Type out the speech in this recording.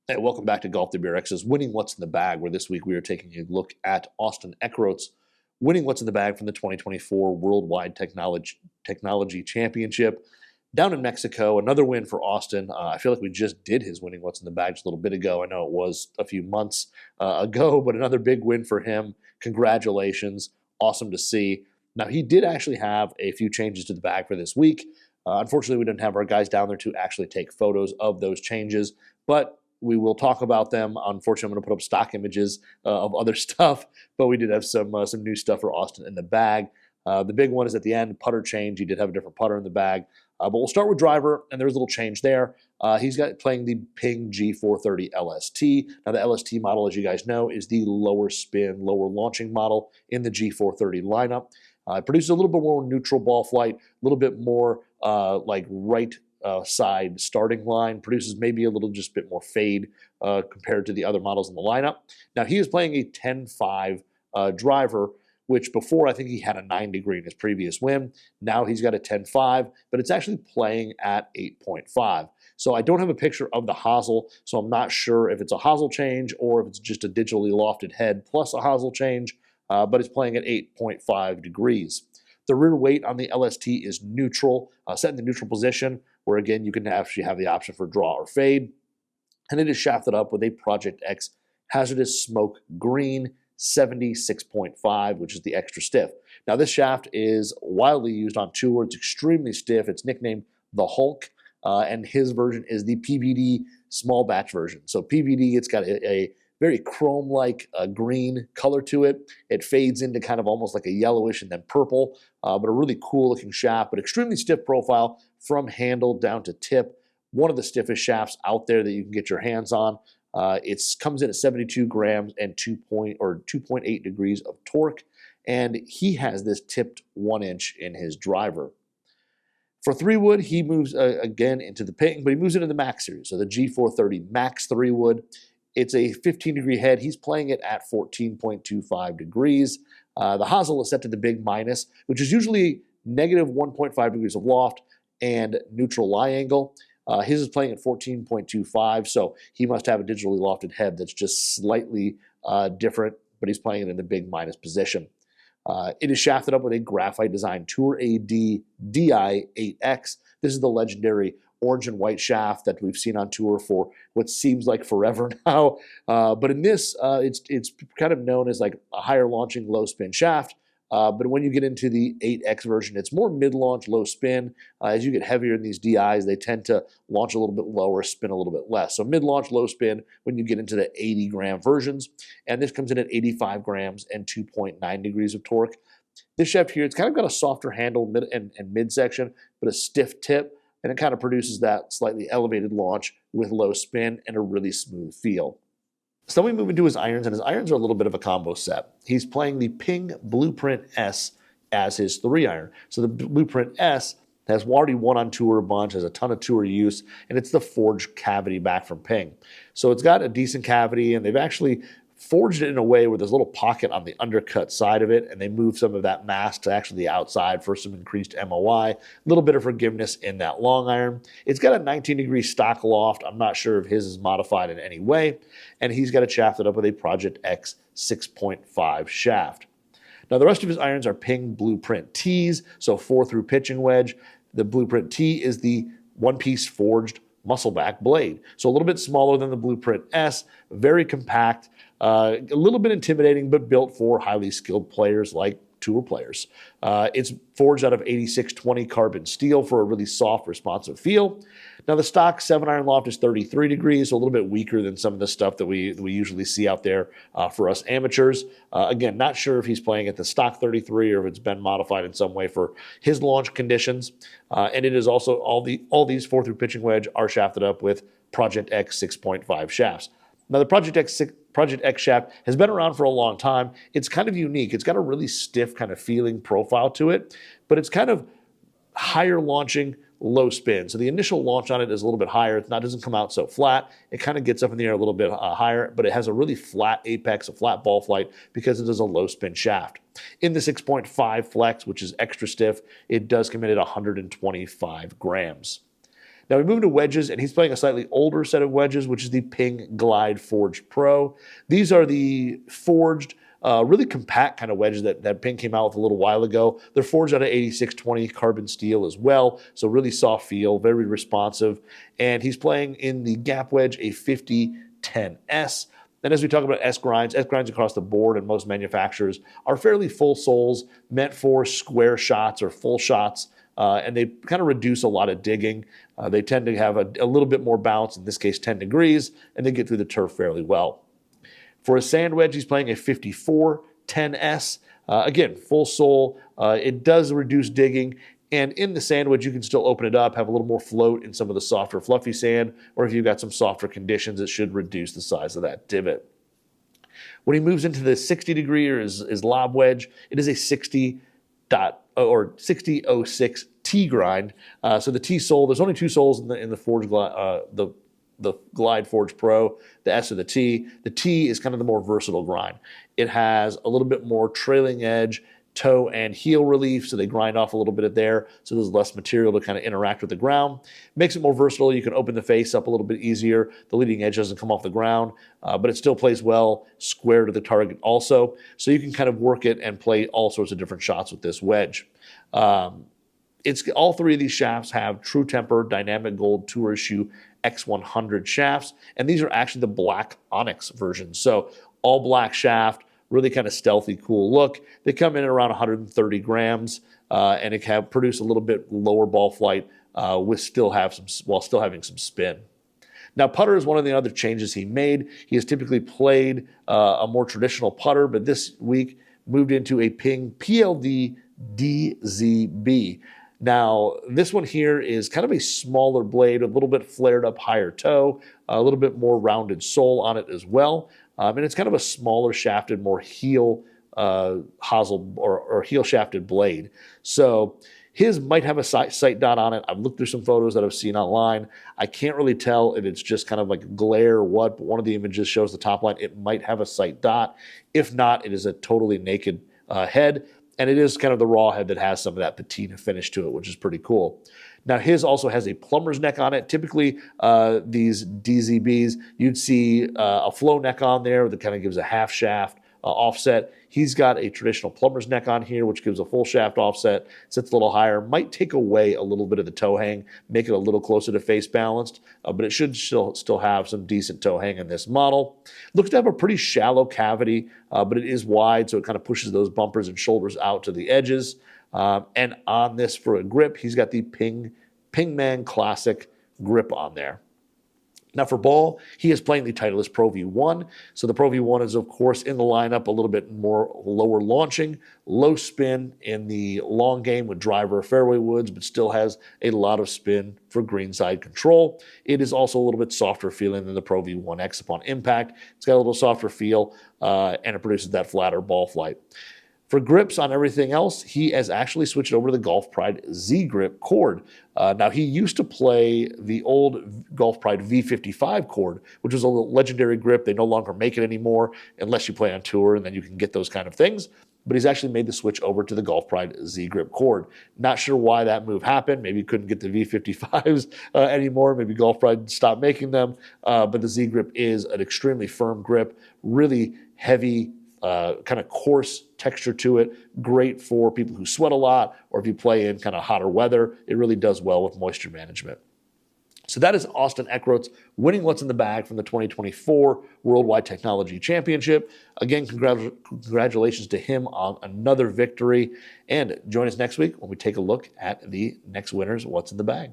Hey, welcome back to Golf WRX's Winning What's in the Bag, where this week we are taking a look at Austin Eckroat's Winning What's in the Bag from the 2024 Worldwide Technology Championship down in Mexico. Another win for Austin. I feel like we just did his Winning What's in the Bag just a little bit ago. I know it was a few months ago, but another big win for him. Congratulations. Awesome to see. Now, he did actually have a few changes to the bag for this week. Unfortunately, we didn't have our guys down there to actually take photos of those changes, but we will talk about them. Unfortunately, I'm going to put up stock images of other stuff, but we did have some new stuff for Austin in the bag. The big one is at the end, putter change. He did have a different putter in the bag. But we'll start with driver, and there's a little change there. He's got playing the Ping G430 LST. Now, the LST model, as you guys know, is the lower spin, lower launching model in the G430 lineup. It produces a little bit more neutral ball flight, a little bit more like right side starting line, produces maybe a little just bit more fade compared to the other models in the lineup. Now, he is playing a 10.5 driver, which before I think he had a 9 degree in his previous win. Now he's got a 10.5, but it's actually playing at 8.5. So I don't have a picture of the hosel, so I'm not sure if it's a hosel change or if it's just a digitally lofted head plus a hosel change, but it's playing at 8.5 degrees. The rear weight on the LST is neutral, set in the neutral position, where again, you can actually have the option for draw or fade. And it is shafted up with a Project X HZRDUS Smoke Green 76.5, which is the extra stiff. Now, this shaft is widely used on tour. It's extremely stiff. It's nicknamed the Hulk, and his version is the PVD small batch version. So PVD, it's got a very chrome-like green color to it. It fades into kind of almost like a yellowish and then purple, but a really cool-looking shaft, but extremely stiff profile from handle down to tip. One of the stiffest shafts out there that you can get your hands on. It comes in at 72 grams and 2.8 degrees of torque, and he has this tipped 1 inch in his driver. For 3-wood, he moves again into the Ping, but he moves into the Max series, so the G430 Max 3-wood. It's a 15-degree head. He's playing it at 14.25 degrees. The hosel is set to the big minus, which is usually negative 1.5 degrees of loft and neutral lie angle. His is playing at 14.25, so he must have a digitally lofted head that's just slightly different, but he's playing it in the big minus position. It is shafted up with a Graphite design Tour AD DI 8X. This is the legendary orange and white shaft that we've seen on tour for what seems like forever now. But in this, it's kind of known as like a higher launching low spin shaft. But when you get into the 8X version, it's more mid-launch, low spin. As you get heavier in these DIs, they tend to launch a little bit lower, spin a little bit less. So mid-launch, low spin when you get into the 80-gram versions. And this comes in at 85 grams and 2.9 degrees of torque. This shaft here, it's kind of got a softer handle and midsection, but a stiff tip. And it kind of produces that slightly elevated launch with low spin and a really smooth feel. So then we move into his irons, and his irons are a little bit of a combo set. He's playing the Ping Blueprint S as his 3-iron. So the Blueprint S has already won on tour a bunch, has a ton of tour use, and it's the forged cavity back from Ping. So it's got a decent cavity, and they've actually forged it in a way where there's a little pocket on the undercut side of it, and they move some of that mass to actually the outside for some increased MOI. A little bit of forgiveness in that long iron. It's got a 19-degree stock loft. I'm not sure if his is modified in any way, and he's got it shafted up with a Project X 6.5 shaft. Now, the rest of his irons are Ping Blueprint Ts, so 4-through pitching wedge. The Blueprint T is the one-piece forged muscleback blade. So a little bit smaller than the Blueprint S, very compact, a little bit intimidating, but built for highly skilled players like tour players. It's forged out of 8620 carbon steel for a really soft, responsive feel. Now, the stock 7-iron loft is 33 degrees, so a little bit weaker than some of the stuff that we usually see out there for us amateurs. Again, not sure if he's playing at the stock 33 or if it's been modified in some way for his launch conditions. And it is also all these 4-through pitching wedge are shafted up with Project X 6.5 shafts. Now, the Project X shaft has been around for a long time. It's kind of unique. It's got a really stiff kind of feeling profile to it, but it's kind of higher launching, low spin. So the initial launch on it is a little bit higher. It doesn't come out so flat. It kind of gets up in the air a little bit higher, but it has a really flat apex, a flat ball flight because it is a low spin shaft. In the 6.5 flex, which is extra stiff, it does come in at 125 grams. Now we move to wedges, and he's playing a slightly older set of wedges, which is the Ping Glide Forged Pro. These are the forged, really compact kind of wedges that Ping came out with a little while ago. They're forged out of 8620 carbon steel as well, so really soft feel, very responsive. And he's playing in the gap wedge, a 5010S. And as we talk about S grinds across the board and most manufacturers are fairly full soles, meant for square shots or full shots, and they kind of reduce a lot of digging. They tend to have a little bit more bounce, in this case 10 degrees, and they get through the turf fairly well. For a sand wedge, he's playing a 5410S. Again, full sole. It does reduce digging. And in the sand wedge, you can still open it up, have a little more float in some of the softer, fluffy sand, or if you've got some softer conditions, it should reduce the size of that divot. When he moves into the 60 degree or his lob wedge, it is a 6006 T grind. So the T sole, there's only two soles in the Forge the Glide Forge Pro, the S or the T. The T is kind of the more versatile grind. It has a little bit more trailing edge, toe and heel relief, so they grind off a little bit of there, so there's less material to kind of interact with the ground. Makes it more versatile. You can open the face up a little bit easier. The leading edge doesn't come off the ground, but it still plays well square to the target also, so you can kind of work it and play all sorts of different shots with this wedge. All three of these shafts have True Temper Dynamic Gold Tour Issue X100 shafts, and these are actually the black onyx version, so all black shaft, really kind of stealthy, cool look. They come in at around 130 grams, and it can produce a little bit lower ball flight while still having some spin. Now, putter is one of the other changes he made. He has typically played a more traditional putter, but this week moved into a Ping PLD DZB. Now, this one here is kind of a smaller blade, a little bit flared up higher toe, a little bit more rounded sole on it as well. And it's kind of a smaller shafted, more heel hosel or heel shafted blade. So his might have a sight dot on it. I've looked through some photos that I've seen online. I can't really tell if it's just kind of like glare or what, but one of the images shows the top line. It might have a sight dot. If not, it is a totally naked head. And it is kind of the raw head that has some of that patina finish to it, which is pretty cool. Now, his also has a plumber's neck on it. Typically, these DZBs, you'd see a flow neck on there that kind of gives a half shaft offset. He's got a traditional plumber's neck on here, which gives a full shaft offset, sits a little higher, might take away a little bit of the toe hang, make it a little closer to face balanced, but it should still have some decent toe hang in this model. Looks to have a pretty shallow cavity, but it is wide, so it kind of pushes those bumpers and shoulders out to the edges. And on this for a grip, he's got the Pingman Classic grip on there. Now for ball, he is playing the Titleist Pro V1. So the Pro V1 is, of course, in the lineup a little bit more lower launching, low spin in the long game with driver fairway woods, but still has a lot of spin for greenside control. It is also a little bit softer feeling than the Pro V1X upon impact. It's got a little softer feel, and it produces that flatter ball flight. For grips on everything else, he has actually switched over to the Golf Pride Z Grip cord. Now, he used to play the old Golf Pride V55 cord, which was a legendary grip. They no longer make it anymore unless you play on tour, and then you can get those kind of things. But he's actually made the switch over to the Golf Pride Z Grip cord. Not sure why that move happened. Maybe he couldn't get the V55s anymore. Maybe Golf Pride stopped making them. But the Z Grip is an extremely firm grip, really heavy, kind of coarse texture to it, great for people who sweat a lot, or if you play in kind of hotter weather, it really does well with moisture management. So that is Austin Eckroat's winning what's in the bag from the 2024 Worldwide Technology Championship. Again, congratulations to him on another victory, and join us next week when we take a look at the next winner's what's in the bag.